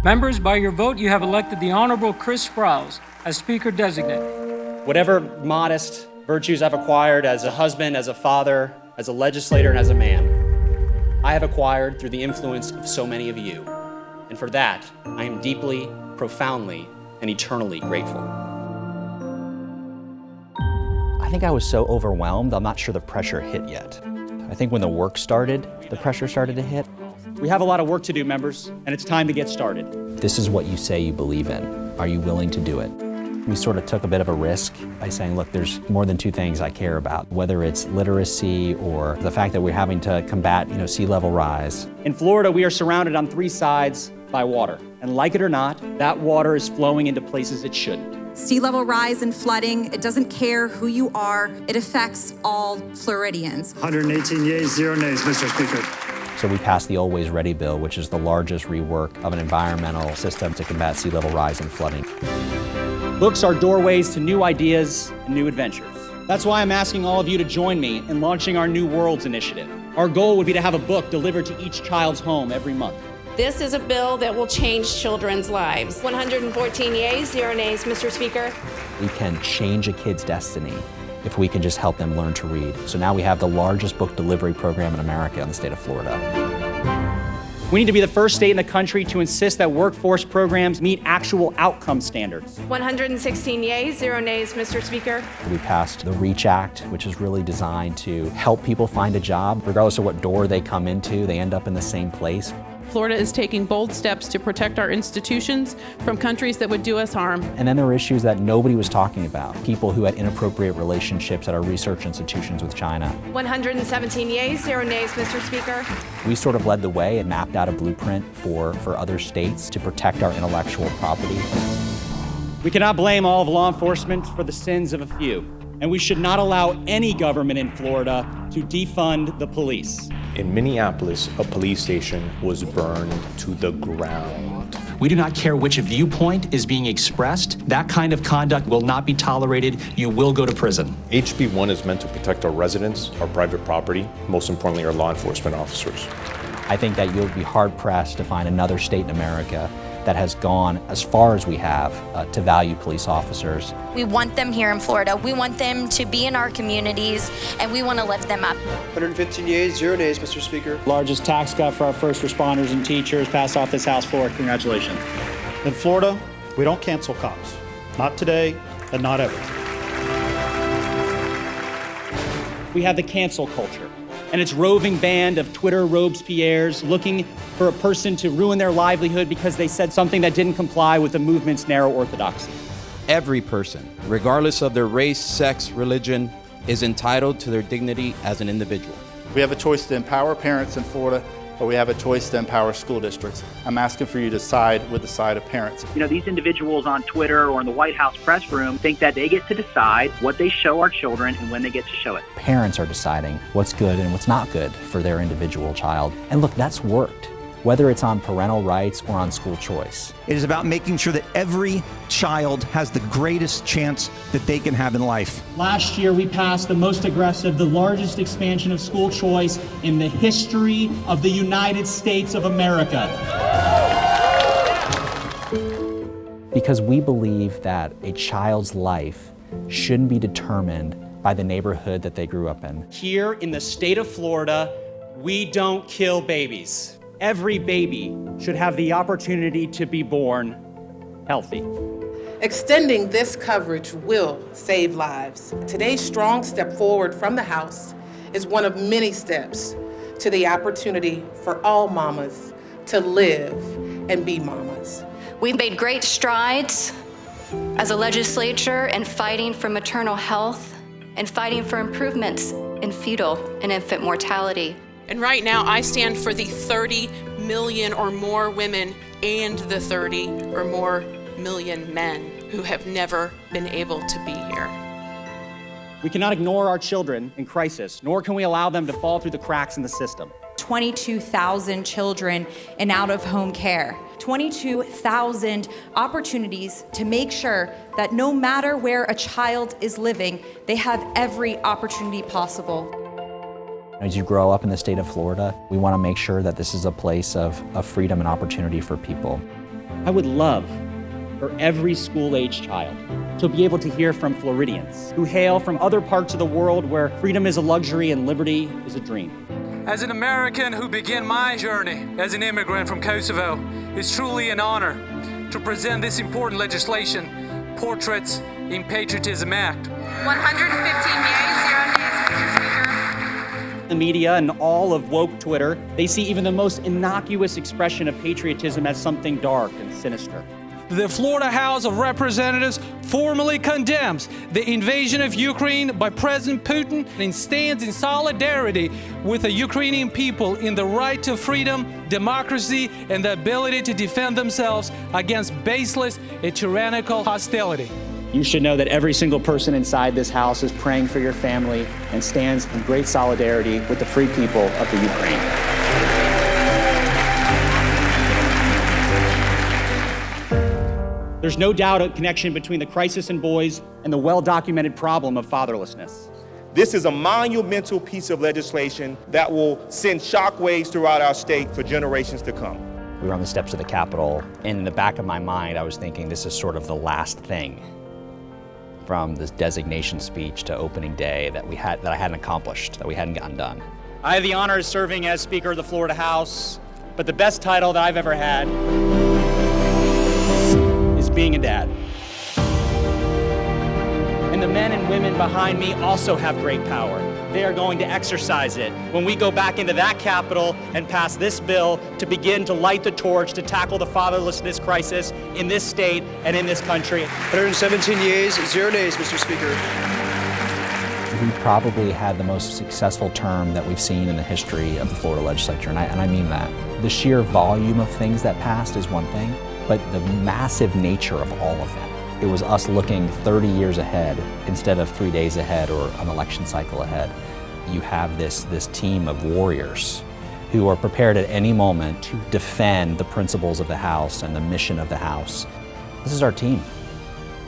Members, by your vote, you have elected the Honorable Chris Sprowls as Speaker Designate. Whatever modest virtues I've acquired as a husband, as a father, as a legislator, and as a man, I have acquired through the influence of so many of you. And for that, I am deeply, profoundly, and eternally grateful. I think I was so overwhelmed, I'm not sure the pressure hit yet. I think when the work started, the pressure started to hit. We have a lot of work to do, members, and it's time to get started. This is what you say you believe in. Are you willing to do it? We sort of took a bit of a risk by saying, look, there's more than two things I care about, whether it's literacy or the fact that we're having to combat, sea level rise. In Florida, we are surrounded on three sides by water. And like it or not, that water is flowing into places it shouldn't. Sea level rise and flooding, it doesn't care who you are. It affects all Floridians. 118 yeas, 0 nays, Mr. Speaker. So we passed the Always Ready bill, which is the largest rework of an environmental system to combat sea level rise and flooding. Books are doorways to new ideas and new adventures. That's why I'm asking all of you to join me in launching our New Worlds initiative. Our goal would be to have a book delivered to each child's home every month. This is a bill that will change children's lives. 114 yeas, 0 nays, Mr. Speaker. We can change a kid's destiny if we can just help them learn to read. So now we have the largest book delivery program in America in the state of Florida. We need to be the first state in the country to insist that workforce programs meet actual outcome standards. 116 yeas, 0 nays, Mr. Speaker. We passed the REACH Act, which is really designed to help people find a job. Regardless of what door they come into, they end up in the same place. Florida is taking bold steps to protect our institutions from countries that would do us harm. And then there were issues that nobody was talking about. People who had inappropriate relationships at our research institutions with China. 117 yeas, 0 nays, Mr. Speaker. We sort of led the way and mapped out a blueprint for other states to protect our intellectual property. We cannot blame all of law enforcement for the sins of a few. And we should not allow any government in Florida to defund the police. In Minneapolis, a police station was burned to the ground. We do not care which viewpoint is being expressed. That kind of conduct will not be tolerated. You will go to prison. HB 1 is meant to protect our residents, our private property, most importantly, our law enforcement officers. I think that you'll be hard-pressed to find another state in America that has gone as far as we have to value police officers. We want them here in Florida. We want them to be in our communities, and we want to lift them up. 115 yeas, 0 nays, Mr. Speaker. Largest tax cut for our first responders and teachers passed off this House floor. Congratulations. In Florida, we don't cancel cops. Not today and not ever. We have the cancel culture and its roving band of Twitter Robespierres looking for a person to ruin their livelihood because they said something that didn't comply with the movement's narrow orthodoxy. Every person, regardless of their race, sex, religion, is entitled to their dignity as an individual. We have a choice to empower parents in Florida, or we have a choice to empower school districts. I'm asking for you to side with the side of parents. These individuals on Twitter or in the White House press room think that they get to decide what they show our children and when they get to show it. Parents are deciding what's good and what's not good for their individual child. And look, that's worked, whether it's on parental rights or on school choice. It is about making sure that every child has the greatest chance that they can have in life. Last year, we passed the most aggressive, the largest expansion of school choice in the history of the United States of America. Because we believe that a child's life shouldn't be determined by the neighborhood that they grew up in. Here in the state of Florida, we don't kill babies. Every baby should have the opportunity to be born healthy. Extending this coverage will save lives. Today's strong step forward from the House is one of many steps to the opportunity for all mamas to live and be mamas. We've made great strides as a legislature in fighting for maternal health and fighting for improvements in fetal and infant mortality. And right now, I stand for the 30 million or more women and the 30 or more million men who have never been able to be here. We cannot ignore our children in crisis, nor can we allow them to fall through the cracks in the system. 22,000 children in out-of-home care. 22,000 opportunities to make sure that no matter where a child is living, they have every opportunity possible. As you grow up in the state of Florida, we want to make sure that this is a place of freedom and opportunity for people. I would love for every school-age child to be able to hear from Floridians who hail from other parts of the world where freedom is a luxury and liberty is a dream. As an American who began my journey as an immigrant from Kosovo, it's truly an honor to present this important legislation, Portraits in Patriotism Act. 115 yeas, 0 nays, Mr. Speaker. The media and all of woke Twitter, they see even the most innocuous expression of patriotism as something dark and sinister. The Florida House of Representatives formally condemns the invasion of Ukraine by President Putin and stands in solidarity with the Ukrainian people in the right to freedom, democracy, and the ability to defend themselves against baseless and tyrannical hostility. You should know that every single person inside this house is praying for your family and stands in great solidarity with the free people of the Ukraine. There's no doubt a connection between the crisis in boys and the well-documented problem of fatherlessness. This is a monumental piece of legislation that will send shockwaves throughout our state for generations to come. We were on the steps of the Capitol, and in the back of my mind, I was thinking this is sort of the last thing from this designation speech to opening day that I hadn't accomplished, that we hadn't gotten done. I have the honor of serving as Speaker of the Florida House, but the best title that I've ever had is being a dad. And the men and women behind me also have great power. They are going to exercise it when we go back into that Capitol and pass this bill to begin to light the torch to tackle the fatherlessness crisis in this state and in this country. 117 yeas, 0 nays, Mr. Speaker. We probably had the most successful term that we've seen in the history of the Florida legislature, and I mean that. The sheer volume of things that passed is one thing, but the massive nature of all of them. It was us looking 30 years ahead instead of 3 days ahead or an election cycle ahead. You have this team of warriors who are prepared at any moment to defend the principles of the House and the mission of the House. This is our team.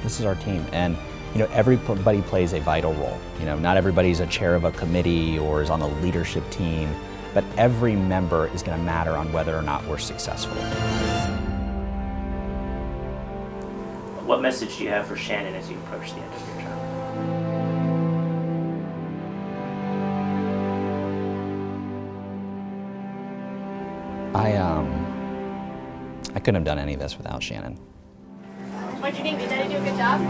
This is our team. And everybody plays a vital role. Not everybody's a chair of a committee or is on the leadership team, but every member is going to matter on whether or not we're successful. What message do you have for Shannon as you approach the end of your term? I couldn't have done any of this without Shannon. What do you think? Did Daddy do a good job?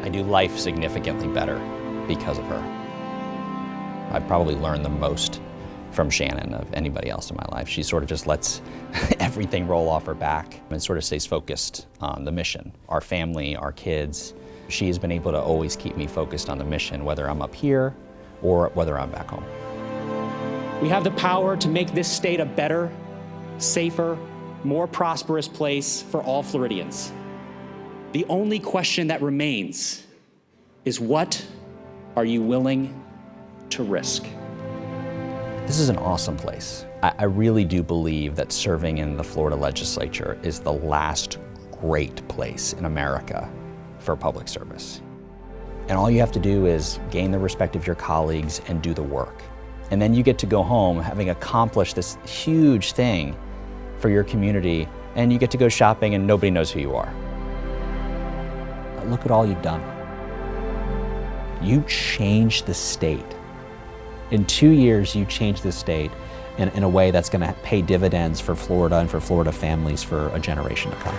I do life significantly better because of her. I probably learned the most from Shannon of anybody else in my life. She sort of just lets everything roll off her back and sort of stays focused on the mission. Our family, our kids, she has been able to always keep me focused on the mission, whether I'm up here or whether I'm back home. We have the power to make this state a better, safer, more prosperous place for all Floridians. The only question that remains is, what are you willing to risk? This is an awesome place. I really do believe that serving in the Florida legislature is the last great place in America for public service. And all you have to do is gain the respect of your colleagues and do the work. And then you get to go home having accomplished this huge thing for your community, and you get to go shopping and nobody knows who you are. Look at all you've done. You changed the state. In 2 years, you changed the state in a way that's going to pay dividends for Florida and for Florida families for a generation to come.